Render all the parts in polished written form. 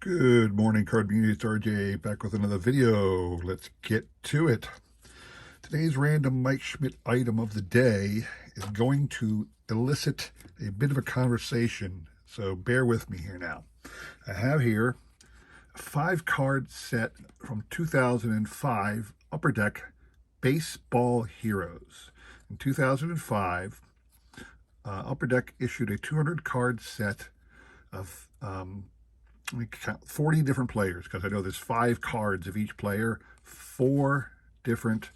Good morning, card community. It's RJ back with another video. Let's get to it. Today's random Mike Schmidt item of the day is going to elicit a bit of a conversation, so bear with me here now. I have here a 5-card set from 2005 Upper Deck Baseball Heroes. In 2005, Upper Deck issued a 200-card set of let me count 40 different players, because I know there's 5 cards of each player, 4 different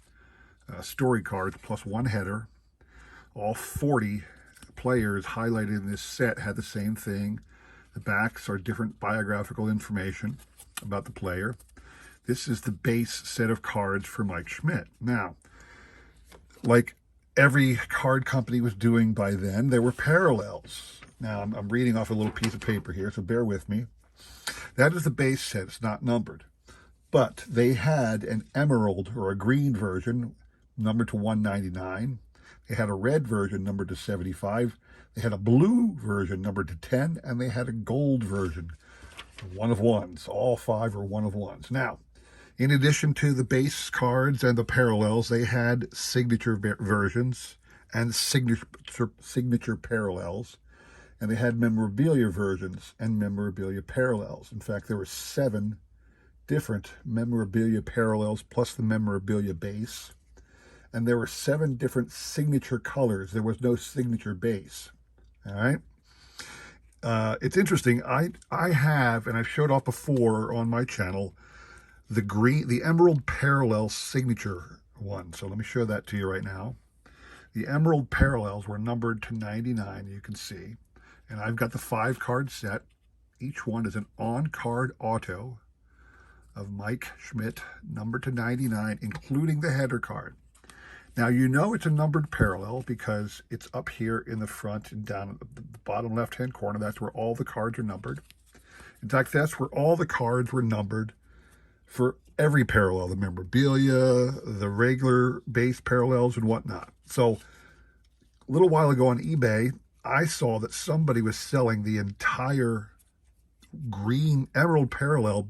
story cards plus 1 header. All 40 players highlighted in this set had the same thing. The backs are different biographical information about the player. This is the base set of cards for Mike Schmidt. Now, like every card company was doing by then, there were parallels. Now, I'm reading off a little piece of paper here, so bear with me. That is the base set. It's not numbered. But they had an emerald or a green version numbered to 199. They had a red version numbered to 75. They had a blue version numbered to 10. And they had a gold version, one of ones. All 5 are one of ones. Now, in addition to the base cards and the parallels, they had signature versions and signature parallels. And they had memorabilia versions and memorabilia parallels. In fact, there were 7 different memorabilia parallels plus the memorabilia base. And there were 7 different signature colors. There was no signature base. All right. It's interesting. I have, and I've showed off before on my channel, the emerald parallel signature one. So let me show that to you right now. The emerald parallels were numbered to 99, you can see. And I've got the 5-card set. Each one is an on-card auto of Mike Schmidt, numbered to 99, including the header card. Now, you know it's a numbered parallel because it's up here in the front and down at the bottom left-hand corner. That's where all the cards are numbered. In fact, that's where all the cards were numbered for every parallel, the memorabilia, the regular base parallels, and whatnot. So, a little while ago on eBay, I saw that somebody was selling the entire green emerald parallel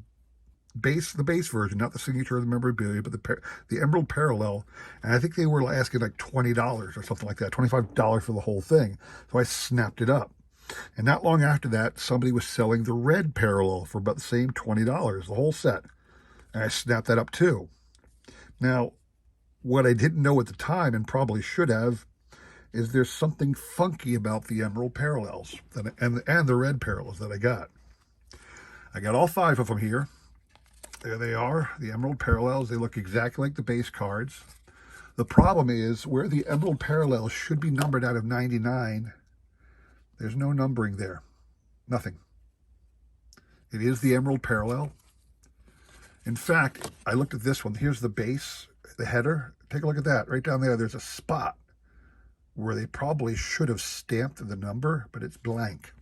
base, the base version, not the signature of the memorabilia, but the emerald parallel. And I think they were asking like $20 or something like that, $25 for the whole thing. So I snapped it up. And not long after that, somebody was selling the red parallel for about the same $20, the whole set. And I snapped that up too. Now, what I didn't know at the time, and probably should have, is there's something funky about the emerald parallels and the red parallels that I got. I got all 5 of them here. There they are, the emerald parallels. They look exactly like the base cards. The problem is where the emerald parallels should be numbered out of 99, there's no numbering there. Nothing. It is the emerald parallel. In fact, I looked at this one. Here's the base, the header. Take a look at that. Right down there, there's a spot where they probably should have stamped the number, but it's blank.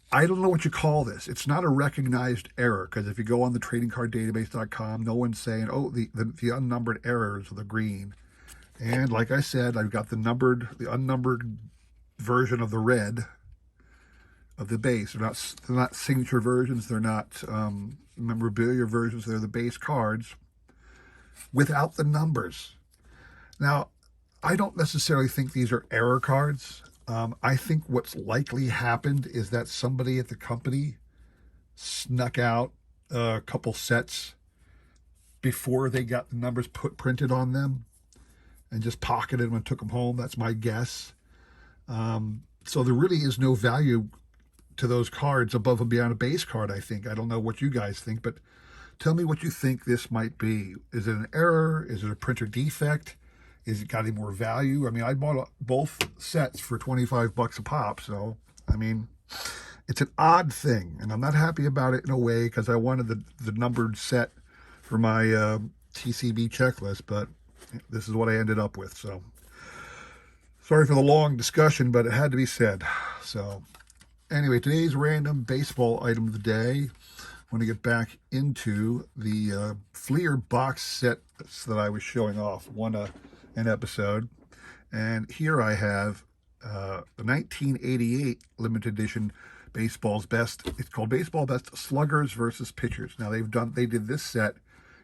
I don't know what you call this. It's not a recognized error, because if you go on the tradingcarddatabase.com, no one's saying, oh, the unnumbered errors are the green. And like I said, I've got the unnumbered version of the red of the base. They're not signature versions. They're not memorabilia versions. They're the base cards without the numbers. Now, I don't necessarily think these are error cards. I think what's likely happened is that somebody at the company snuck out a couple sets before they got the numbers printed on them and just pocketed them and took them home. That's my guess. So there really is no value to those cards above and beyond a base card, I think. I don't know what you guys think, but tell me what you think this might be. Is it an error? Is it a printer defect? Is it got any more value? I mean, I bought both sets for $25 a pop. So, I mean, it's an odd thing. And I'm not happy about it in a way, because I wanted the numbered set for my TCB checklist. But this is what I ended up with. So, sorry for the long discussion, but it had to be said. So, anyway, today's random baseball item of the day. I want to get back into the Fleer box sets that I was showing off an episode. And here I have the 1988 limited edition Baseball's Best. It's called Baseball Best Sluggers versus Pitchers. Now they did this set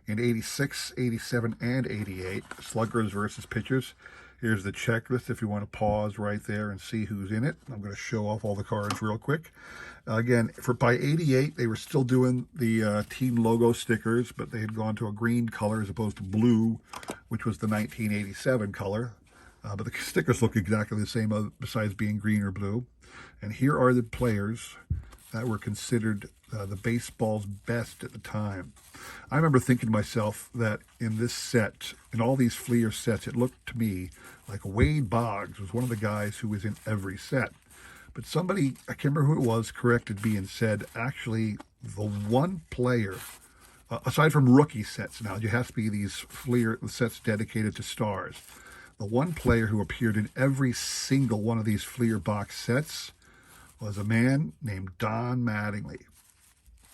in 86, 87, and 88. Sluggers versus Pitchers. Here's the checklist if you want to pause right there and see who's in it. I'm going to show off all the cards real quick. Again, by 88, they were still doing the team logo stickers, but they had gone to a green color as opposed to blue, which was the 1987 color. But the stickers look exactly the same besides being green or blue. And here are the players that were considered the baseball's best at the time. I remember thinking to myself that in this set, in all these Fleer sets, it looked to me like Wade Boggs was one of the guys who was in every set. But somebody, I can't remember who it was, corrected me and said, actually, the one player, aside from rookie sets now, you have to be these Fleer sets dedicated to stars. The one player who appeared in every single one of these Fleer box sets was a man named Don Mattingly.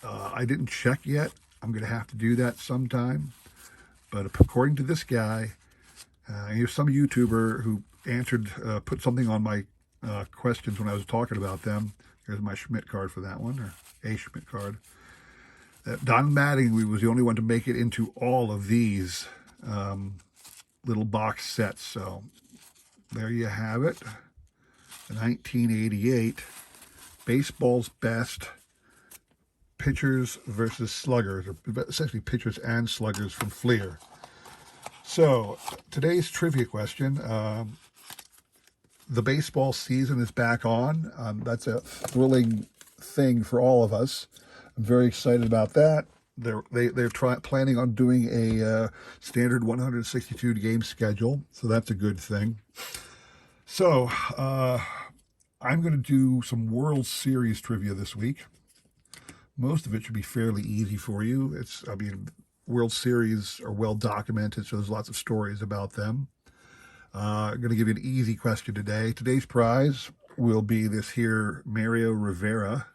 I didn't check yet. I'm going to have to do that sometime. But according to this guy, here's some YouTuber who put something on my questions when I was talking about them. Here's my Schmidt card for that one, or a Schmidt card. Don Mattingly was the only one to make it into all of these little box sets. So there you have it. The 1988 Baseball's Best Pitchers versus Sluggers, or essentially pitchers and sluggers from Fleer. So today's trivia question, the baseball season is back on. That's a thrilling thing for all of us. I'm very excited about that. They're planning on doing a standard 162 game schedule, so that's a good thing. So I'm going to do some World Series trivia this week. Most of it should be fairly easy for you. World Series are well documented, so there's lots of stories about them. I'm going to give you an easy question today. Today's prize will be this here Mario Rivera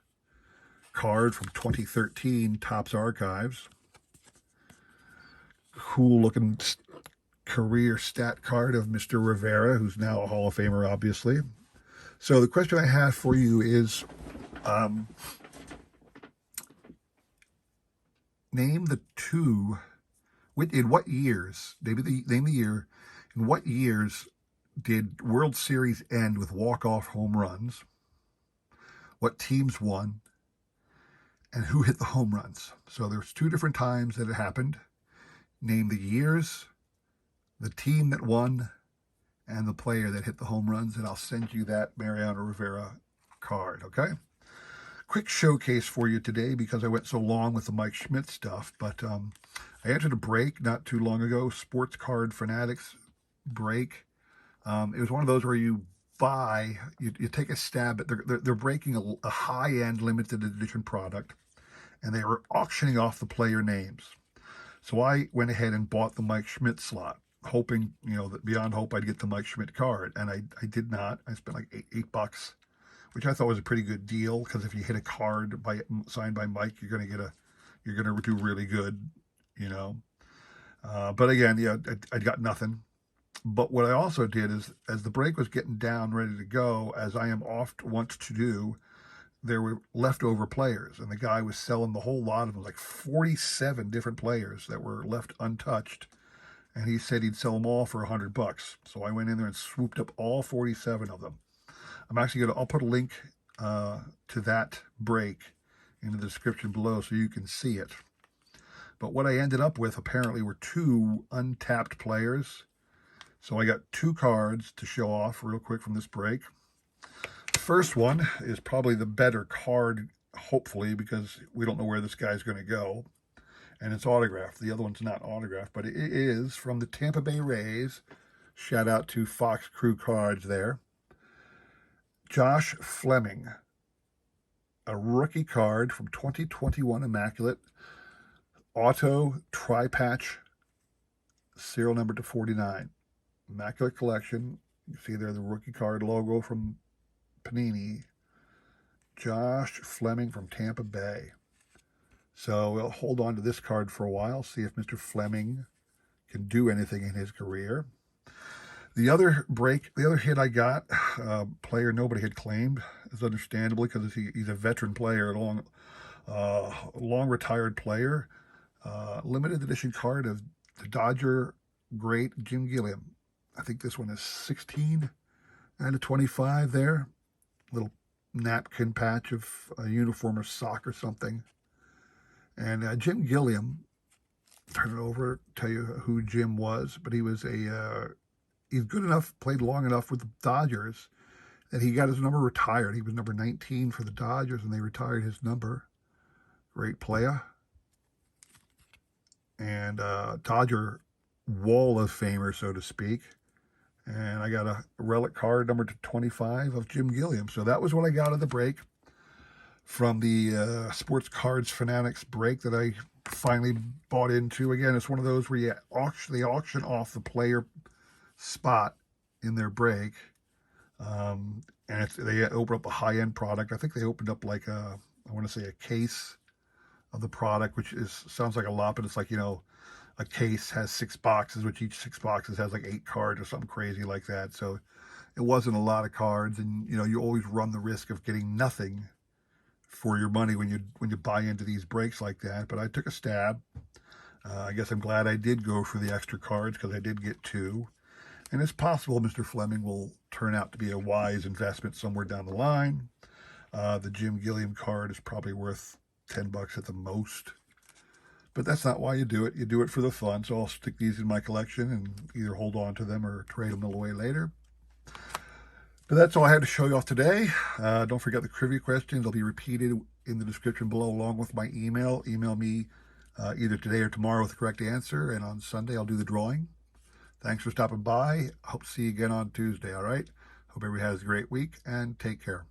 card from 2013 Topps Archives. Cool looking career stat card of Mr. Rivera, who's now a Hall of Famer, obviously. So the question I have for you is, name the two, in what years, name the year, in what years did World Series end with walk-off home runs? What teams won? And who hit the home runs? So there's two different times that it happened. Name the years, the team that won, and the player that hit the home runs, and I'll send you that Mariano Rivera card, okay? Quick showcase for you today because I went so long with the Mike Schmidt stuff, but I entered a break not too long ago, Sports Card Fanatics break. It was one of those where you take a stab at, they're breaking a high-end limited edition product, and they were auctioning off the player names. So I went ahead and bought the Mike Schmidt slot, hoping, that beyond hope I'd get the Mike Schmidt card, and I did not. I spent like $8, which I thought was a pretty good deal, because if you hit a card signed by Mike, you're gonna do really good, But again, I got nothing. But what I also did is, as the break was getting down, ready to go, as I am oft wont to do, there were leftover players, and the guy was selling the whole lot of them, like 47 different players that were left untouched. And he said he'd sell them all for $100. So I went in there and swooped up all 47 of them. I'm actually I'll put a link to that break in the description below so you can see it. But what I ended up with apparently were two untapped players. So I got two cards to show off real quick from this break. The first one is probably the better card, hopefully, because we don't know where this guy's going to go. And it's autographed. The other one's not autographed, but it is from the Tampa Bay Rays. Shout out to Fox Crew Cards there. Josh Fleming, a rookie card from 2021 Immaculate Auto Tri-Patch, serial number to 49. Immaculate Collection. You see there the rookie card logo from Panini. Josh Fleming from Tampa Bay. So we'll hold on to this card for a while, see if Mr. Fleming can do anything in his career. The other hit I got, player nobody had claimed, is understandably because he's a veteran player, long retired player. Limited edition card of the Dodger great Jim Gilliam. I think this one is 16 out of 25 there. Little napkin patch of a uniform or sock or something. And Jim Gilliam, turn it over, tell you who Jim was, but he was he's good enough, played long enough with the Dodgers that he got his number retired. He was number 19 for the Dodgers, and they retired his number. Great player. And Dodger Wall of Famer, so to speak. And I got a relic card number 25 of Jim Gilliam. So that was what I got of the break from the Sports Cards Fanatics break that I finally bought into. Again, it's one of those where they auction off the player spot in their break. And they open up a high-end product. I think they opened up like I want to say a case of the product, which sounds like a lot, but it's like, a case has 6 boxes, which each 6 boxes has like 8 cards or something crazy like that. So it wasn't a lot of cards, and you always run the risk of getting nothing for your money when you buy into these breaks like that. But I took a stab. I guess I'm glad I did go for the extra cards because I did get 2. And it's possible Mr. Fleming will turn out to be a wise investment somewhere down the line. The Jim Gilliam card is probably worth $10 at the most. But that's not why you do it. You do it for the fun. So I'll stick these in my collection and either hold on to them or trade them away later. But that's all I had to show you off today. Don't forget the trivia questions. They'll be repeated in the description below along with my email. Email me either today or tomorrow with the correct answer. And on Sunday, I'll do the drawing. Thanks for stopping by. Hope to see you again on Tuesday, all right? Hope everybody has a great week, and take care.